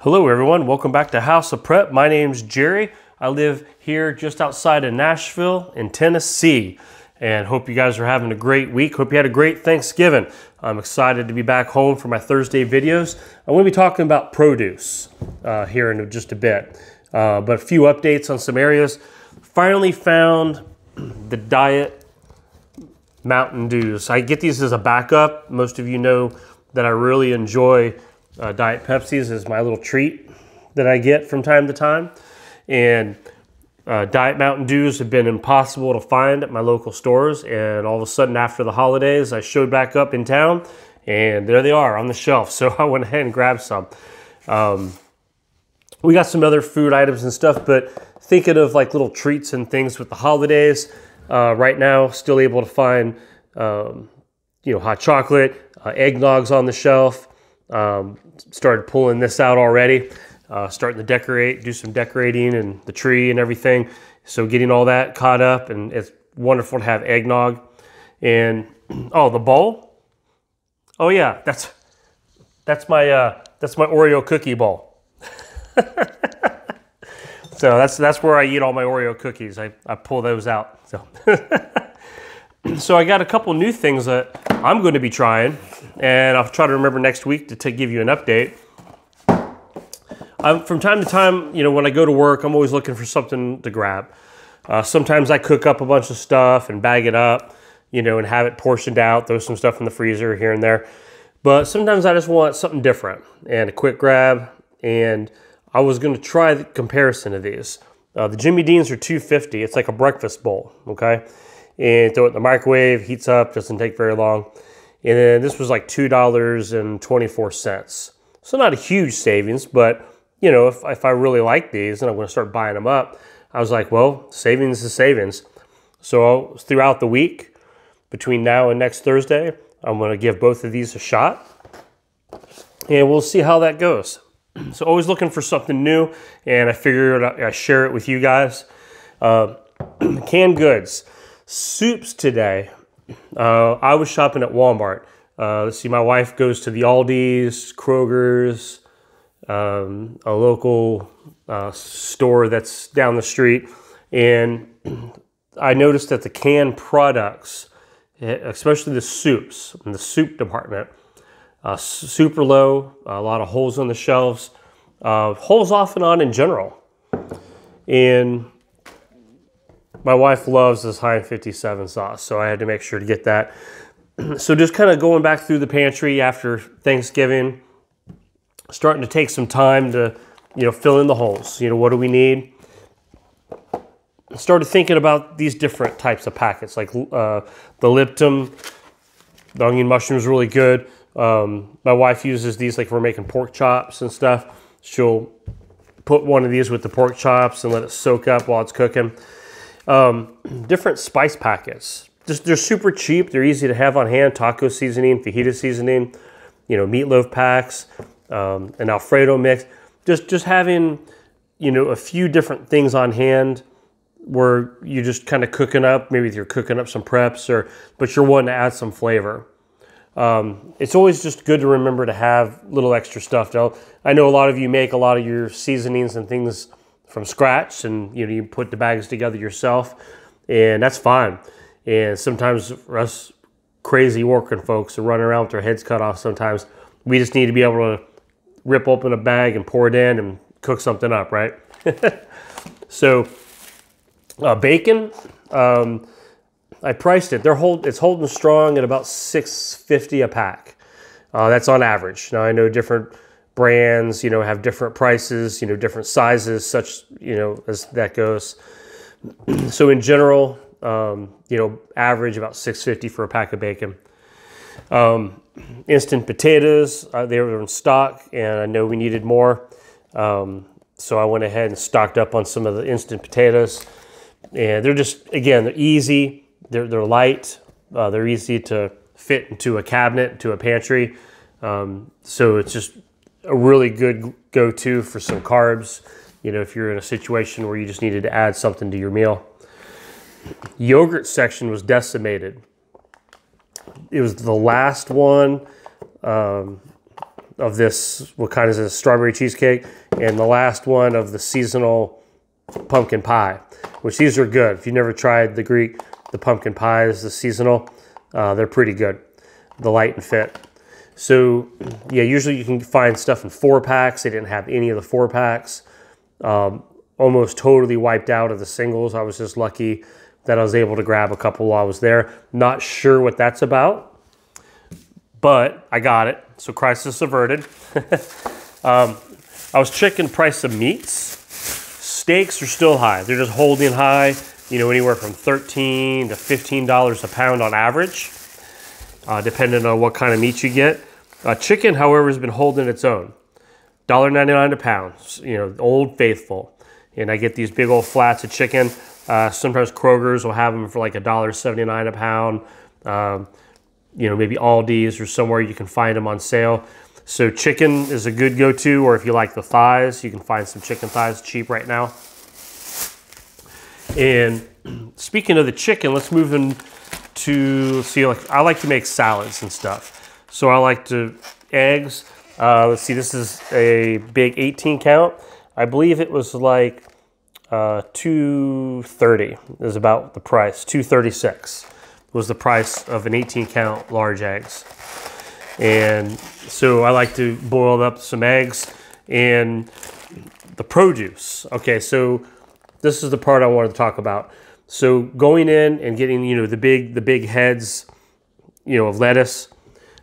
Hello everyone, welcome back to House of Prep. My name's Jerry. I live here just outside of Nashville in Tennessee, and hope you guys are having a great week. Hope you had a great Thanksgiving. I'm excited to be back home for my Thursday videos. I'm going to be talking about produce here in just a bit, but a few updates on some areas. Finally found the Diet Mountain Dews. I get these as a backup. Most of you know that I really enjoy Diet Pepsi's as my little treat that I get from time to time. And Diet Mountain Dews have been impossible to find at my local stores. And all of a sudden after the holidays, I showed back up in town and there they are on the shelf. So I went ahead and grabbed some. We got some other food items and stuff, but thinking of like little treats and things with the holidays, right now still able to find, hot chocolate, eggnog's on the shelf. Started pulling this out already, starting to decorate, do some decorating and the tree and everything. So getting all that caught up, and it's wonderful to have eggnog. And oh, the bowl. Oh yeah, that's my Oreo cookie bowl. So that's where I eat all my Oreo cookies. I pull those out. So so I got a couple new things that I'm going to be trying, and I'll try to remember next week to give you an update. From time to time, when I go to work, I'm always looking for something to grab. Sometimes I cook up a bunch of stuff and bag it up, and have it portioned out, throw some stuff in the freezer here and there. But sometimes I just want something different and a quick grab, and I was going to try the comparison of these. The Jimmy Dean's are $2.50. It's like a breakfast bowl, okay? And throw it in the microwave, heats up, doesn't take very long. And then this was like $2.24. So not a huge savings, but if I really like these and I'm going to start buying them up, I was like, well, savings is savings. So throughout the week, between now and next Thursday, I'm going to give both of these a shot, and we'll see how that goes. So always looking for something new, and I figured I'd share it with you guys. Canned goods. Soups today. I was shopping at Walmart. Let's see, my wife goes to the Aldi's, Kroger's, a local store that's down the street, and I noticed that the canned products, especially the soups in the soup department, super low, a lot of holes on the shelves, holes off and on in general. And my wife loves this Heinz 57 sauce, so I had to make sure to get that. So just kind of going back through the pantry after Thanksgiving, starting to take some time to, fill in the holes. What do we need? Started thinking about these different types of packets, like the Lipton, the onion mushroom is really good. My wife uses these like if we're making pork chops and stuff. She'll put one of these with the pork chops and let it soak up while it's cooking. Different spice packets. They're super cheap. They're easy to have on hand. Taco seasoning, fajita seasoning, meatloaf packs, an Alfredo mix. Just having, a few different things on hand where you're just kind of cooking up. Maybe you're cooking up some preps, but you're wanting to add some flavor. It's always just good to remember to have little extra stuff. Now, I know a lot of you make a lot of your seasonings and things from scratch, and you put the bags together yourself, and that's fine. And sometimes for us crazy working folks are running around with their heads cut off, sometimes we just need to be able to rip open a bag and pour it in and cook something up, right? So bacon, I priced it. It's holding strong at about $6.50 a pack. That's on average. Now I know different brands, have different prices, different sizes, such, as that goes. So in general, average about $6.50 for a pack of bacon. Instant potatoes, they were in stock, and I know we needed more. So I went ahead and stocked up on some of the instant potatoes. And they're just, again, they're easy, they're light, they're easy to fit into a cabinet, to a pantry. So it's just a really good go-to for some carbs, if you're in a situation where you just needed to add something to your meal. Yogurt section was decimated. It was the last one. of this, what kind is this, strawberry cheesecake, and the last one of the seasonal pumpkin pie, which these are good. If you've never tried the pumpkin pies, the seasonal, they're pretty good, the light and fit. So yeah, usually you can find stuff in 4-packs. They didn't have any of the 4-packs. Almost totally wiped out of the singles. I was just lucky that I was able to grab a couple while I was there. Not sure what that's about, but I got it. So crisis averted. I was checking price of meats. Steaks are still high. They're just holding high, you know, anywhere from $13 to $15 a pound on average, depending on what kind of meat you get. Chicken, however, has been holding its own. $1.99 a pound, you know, Old Faithful. And I get these big old flats of chicken. Sometimes Kroger's will have them for like $1.79 a pound. You know, maybe Aldi's or somewhere you can find them on sale. So chicken is a good go-to, or if you like the thighs, you can find some chicken thighs cheap right now. And speaking of the chicken, let's move into, see, like I like to make salads and stuff. So I like to, eggs, let's see, this is a big 18 count. I believe it was like $2.30 is about the price. $2.36 was the price of an 18 count large eggs. And so I like to boil up some eggs and the produce. Okay, so this is the part I wanted to talk about. So going in and getting, you know, the big heads, you know, of lettuce.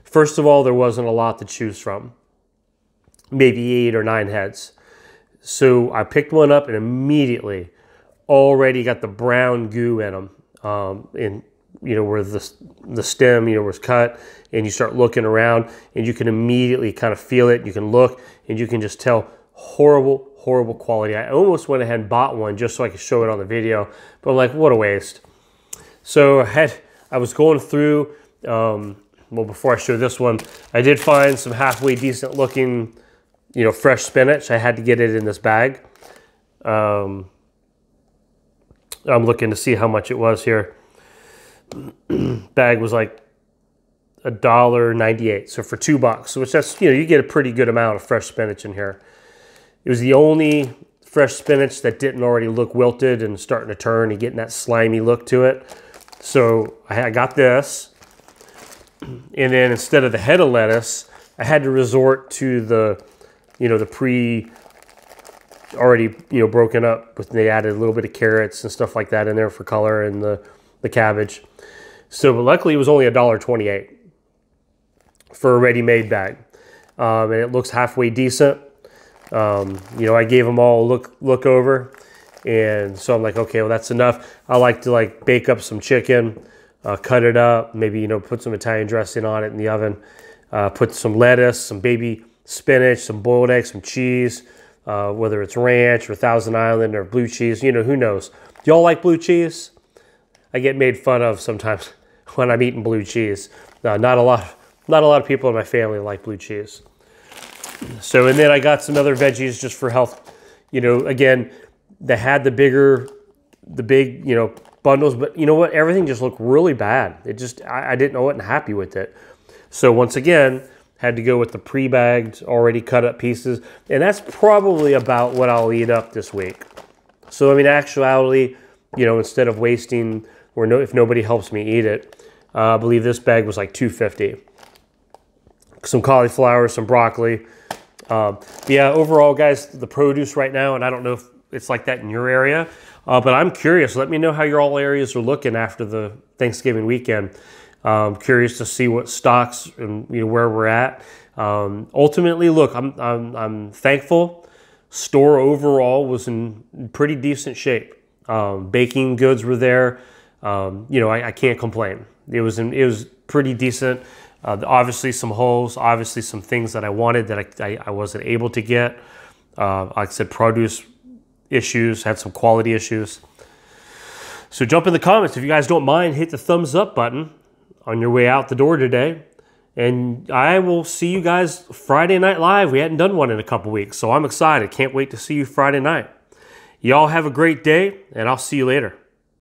First of all, there wasn't a lot to choose from. Maybe 8 or 9 heads. So I picked one up and immediately already got the brown goo in them. And you know, where the stem, you know, was cut, and you start looking around and you can immediately kind of feel it. You can look and you can just tell horrible, horrible quality. I almost went ahead and bought one just so I could show it on the video, but I'm like, what a waste. So I was going through, well, before I show this one, I did find some halfway decent looking, you know, fresh spinach. I had to get it in this bag. I'm looking to see how much it was here. Bag was like $1.98, so for $2, which that's, you know, you get a pretty good amount of fresh spinach in here. It was the only fresh spinach that didn't already look wilted and starting to turn and getting that slimy look to it. So I got this, and then instead of the head of lettuce, I had to resort to the, you know, the already, you know, broken up, with, they added a little bit of carrots and stuff like that in there for color, and the cabbage. So, but luckily it was only $1.28 for a ready-made bag. And it looks halfway decent. You know, I gave them all a look over. And so I'm like, okay, well, that's enough. I like to like bake up some chicken, cut it up, maybe, you know, put some Italian dressing on it in the oven, put some lettuce, some baby spinach, some boiled eggs, some cheese, whether it's ranch or Thousand Island or blue cheese, you know, who knows. Do y'all like blue cheese? I get made fun of sometimes when I'm eating blue cheese. Not a lot of people in my family like blue cheese. So, and then I got some other veggies just for health. You know, again, they had the big, you know, bundles, but you know what? Everything just looked really bad. It just, I didn't, I wasn't happy with it. So once again, had to go with the pre-bagged, already cut up pieces. And that's probably about what I'll eat up this week. So, I mean, actuality, you know, instead of wasting, or if nobody helps me eat it, I believe this bag was like $2.50. Some cauliflower, some broccoli. Yeah, overall, guys, the produce right now, and I don't know if it's like that in your area, but I'm curious. Let me know how your all areas are looking after the Thanksgiving weekend. Curious to see what stocks and, you know, where we're at. Ultimately, look, I'm thankful. Store overall was in pretty decent shape. Baking goods were there. You know, I can't complain. It was pretty decent. Obviously some holes, obviously some things that I wanted that I wasn't able to get. Like I said, produce issues, had some quality issues. So jump in the comments. If you guys don't mind, hit the thumbs up button on your way out the door today. And I will see you guys Friday Night Live. We hadn't done one in a couple weeks, so I'm excited. Can't wait to see you Friday night. Y'all have a great day, and I'll see you later.